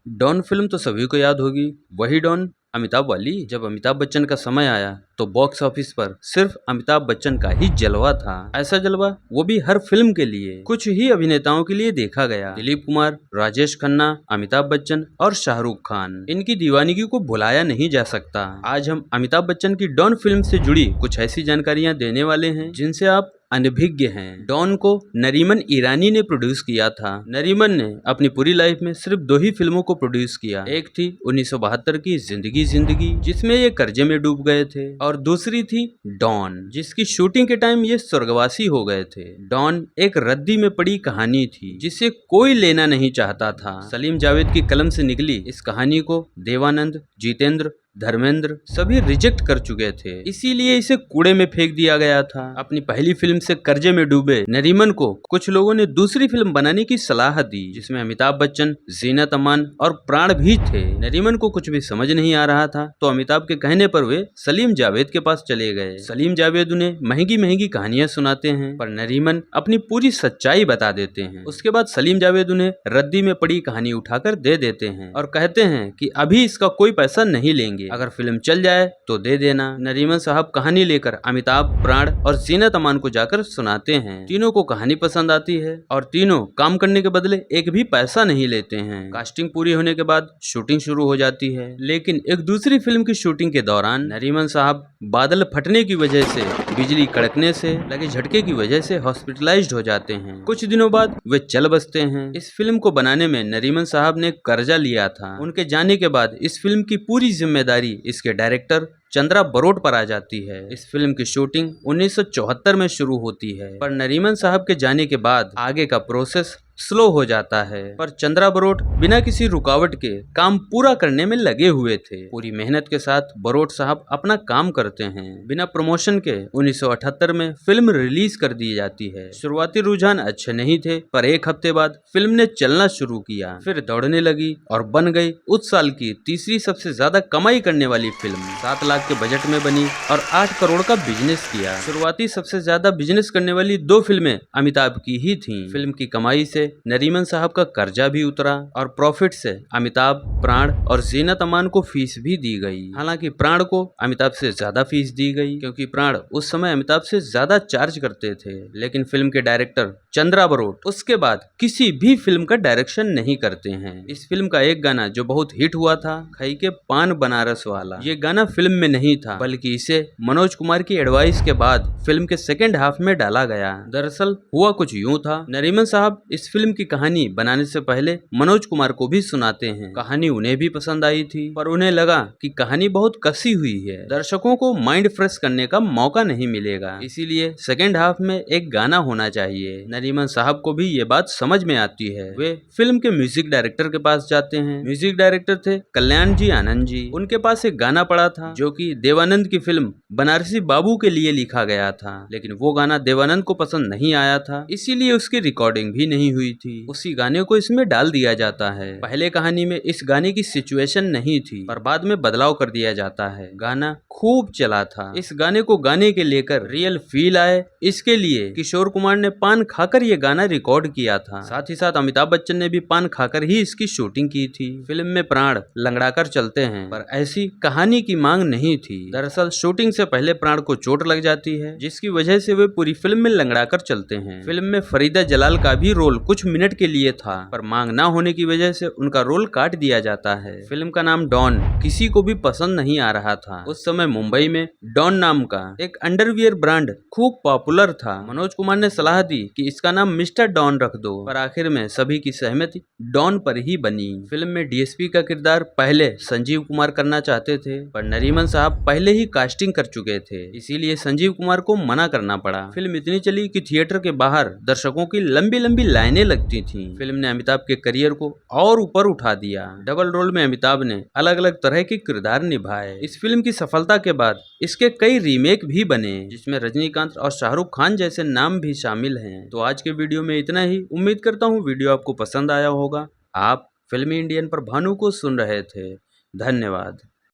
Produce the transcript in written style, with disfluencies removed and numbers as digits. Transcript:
Don film तो सभी को याद होगी। वही डॉन अमिताभ वाली। जब अमिताभ बच्चन का समय आया तो बॉक्स ऑफिस पर सिर्फ अमिताभ बच्चन का ही जलवा था। ऐसा जलवा वो भी हर फिल्म के लिए, कुछ ही अभिनेताओं के लिए देखा गया। दिलीप कुमार, राजेश खन्ना, अमिताभ बच्चन और शाहरुख खान, इनकी दीवानगी को भुलाया नहीं जा सकता। आज हम अमिताभ बच्चन की डॉन फिल्म से जुड़ी कुछ ऐसी जानकारियां देने वाले हैं जिनसे आप अनभिज्ञ हैं। डॉन को नरीमन ईरानी ने प्रोड्यूस किया था। नरीमन ने अपनी पूरी लाइफ में सिर्फ 2 ही फिल्मों को प्रोड्यूस किया। एक थी 1972 की जिंदगी जिंदगी, जिसमें ये कर्जे में डूब गए थे, और दूसरी थी डॉन, जिसकी शूटिंग के टाइम ये स्वर्गवासी हो गए थे। डॉन एक रद्दी में पड़ी कहानी थी जिसे कोई लेना नहीं चाहता था। सलीम जावेद की कलम से निकली इस कहानी को देवानंद, जितेंद्र, धर्मेंद्र सभी रिजेक्ट कर चुके थे, इसीलिए इसे कूड़े में फेंक दिया गया था। अपनी पहली फिल्म से कर्जे में डूबे नरीमन को कुछ लोगों ने दूसरी फिल्म बनाने की सलाह दी, जिसमें अमिताभ बच्चन, जीनत अमान और प्राण भी थे। नरीमन को कुछ भी समझ नहीं आ रहा था तो अमिताभ के कहने पर वे सलीम जावेद के पास चले गए। सलीम जावेद उन्हें महंगी महंगी कहानियां सुनाते हैं, पर नरीमन अपनी पूरी सच्चाई बता देते हैं। उसके बाद सलीम जावेद उन्हें रद्दी में पड़ी कहानी उठाकर दे देते हैं और कहते हैं कि अभी इसका कोई पैसा नहीं लेंगे, अगर फिल्म चल जाए तो दे देना। नरीमन साहब कहानी लेकर अमिताभ, प्राण और जीनत अमान को जाकर सुनाते हैं। तीनों को कहानी पसंद आती है और तीनों काम करने के बदले एक भी पैसा नहीं लेते हैं। कास्टिंग पूरी होने के बाद शूटिंग शुरू हो जाती है, लेकिन एक दूसरी फिल्म की शूटिंग के दौरान नरीमन साहब बादल फटने की वजह से, बिजली कड़कने से लगे झटके की वजह से हॉस्पिटलाइज्ड हो जाते हैं। कुछ दिनों बाद वे चल बसते हैं। इस फिल्म को बनाने में नरीमन साहब ने कर्जा लिया था। उनके जाने के बाद इस फिल्म की पूरी जिम्मेदारी इसके डायरेक्टर चंद्रा बरोट पर आ जाती है। इस फिल्म की शूटिंग 1974 में शुरू होती है, पर नरीमन साहब के जाने के बाद आगे का प्रोसेस स्लो हो जाता है। पर चंद्रा बरोट बिना किसी रुकावट के काम पूरा करने में लगे हुए थे। पूरी मेहनत के साथ बरोट साहब अपना काम करते हैं। बिना प्रमोशन के 1978 में फिल्म रिलीज कर दी जाती है। शुरुआती रुझान अच्छे नहीं थे, पर एक हफ्ते बाद फिल्म ने चलना शुरू किया, फिर दौड़ने लगी और बन गई उस साल की तीसरी सबसे ज्यादा कमाई करने वाली फिल्म। 7 लाख के बजट में बनी और 8 करोड़ का बिजनेस किया। शुरुआती सबसे ज्यादा बिजनेस करने वाली 2 फिल्में अमिताभ की ही थीं। फिल्म की कमाई से नरीमन साहब का कर्जा भी उतरा और प्रॉफिट से अमिताभ, प्राण और जीनत अमान को फीस भी दी गई। हालांकि प्राण को अमिताभ से ज्यादा फीस दी गई, क्योंकि प्राण उस समय अमिताभ से ज्यादा चार्ज करते थे। लेकिन फिल्म के डायरेक्टर चंद्रा बरोट उसके बाद किसी भी फिल्म का डायरेक्शन नहीं करते हैं। इस फिल्म का एक गाना जो बहुत हिट हुआ था, खई के पान बनारस वाला, ये गाना फिल्म में नहीं था, बल्कि इसे मनोज कुमार की एडवाइस के बाद फिल्म के सेकेंड हाफ में डाला गया। दरअसल हुआ कुछ यूं था, नरीमन साहब इस फिल्म की कहानी बनाने से पहले मनोज कुमार को भी सुनाते हैं। कहानी उन्हें भी पसंद आई थी, पर उन्हें लगा कि कहानी बहुत कसी हुई है, दर्शकों को माइंड फ्रेश करने का मौका नहीं मिलेगा, इसीलिए सेकेंड हाफ में एक गाना होना चाहिए। नरीमन साहब को भी ये बात समझ में आती है। वे फिल्म के म्यूजिक डायरेक्टर के पास जाते हैं। म्यूजिक डायरेक्टर थे कल्याण जी आनंद जी। उनके पास एक गाना पड़ा था जो कि देवानंद की फिल्म बनारसी बाबू के लिए लिखा गया था, लेकिन वो गाना देवानंद को पसंद नहीं आया था, इसीलिए उसकी रिकॉर्डिंग भी नहीं हुई थी। उसी गाने को इसमें डाल दिया जाता है। पहले कहानी में इस गाने की सिचुएशन नहीं थी, पर बाद में बदलाव कर दिया जाता है। गाना खूब चला था। इस गाने को गाने के लेकर रियल फील आए, इसके लिए किशोर कुमार ने पान खाकर ये गाना रिकॉर्ड किया था। साथ ही साथ अमिताभ बच्चन ने भी पान खाकर ही इसकी शूटिंग की थी। फिल्म में प्राण लंगड़ाकर चलते हैं, पर ऐसी कहानी की मांग नहीं थी। दरअसल शूटिंग से पहले प्राण को चोट लग जाती है, जिसकी वजह से वे पूरी फिल्म में लंगड़ाकर चलते हैं। फिल्म में फरीदा जलाल का भी रोल कुछ मिनट के लिए था, पर मांग ना होने की वजह से उनका रोल काट दिया जाता है। फिल्म का नाम डॉन किसी को भी पसंद नहीं आ रहा था। उस समय मुंबई में डॉन नाम का एक अंडरवियर ब्रांड खूब पॉपुलर था। मनोज कुमार ने सलाह दी कि इसका नाम मिस्टर डॉन रख दो, पर आखिर में सभी की सहमति डॉन पर ही बनी। फिल्म में डीएसपी का किरदार पहले संजीव कुमार करना चाहते थे, पर नरीमन साहब पहले ही कास्टिंग कर चुके थे, इसीलिए संजीव कुमार को मना करना पड़ा। फिल्म इतनी चली कि थिएटर के बाहर दर्शकों की लंबी लंबी लाइनें लगती थीं। फिल्म ने अमिताभ के करियर को और ऊपर उठा दिया। डबल रोल में अमिताभ ने अलग अलग तरह के किरदार निभाए। इस फिल्म की सफलता के बाद इसके कई रीमेक भी बने, जिसमें रजनीकांत और शाहरुख खान जैसे नाम भी शामिल हैं। तो आज के वीडियो में इतना ही। उम्मीद करता हूँ वीडियो आपको पसंद आया होगा। आप फिल्मी इंडियन पर भानु को सुन रहे थे। धन्यवाद।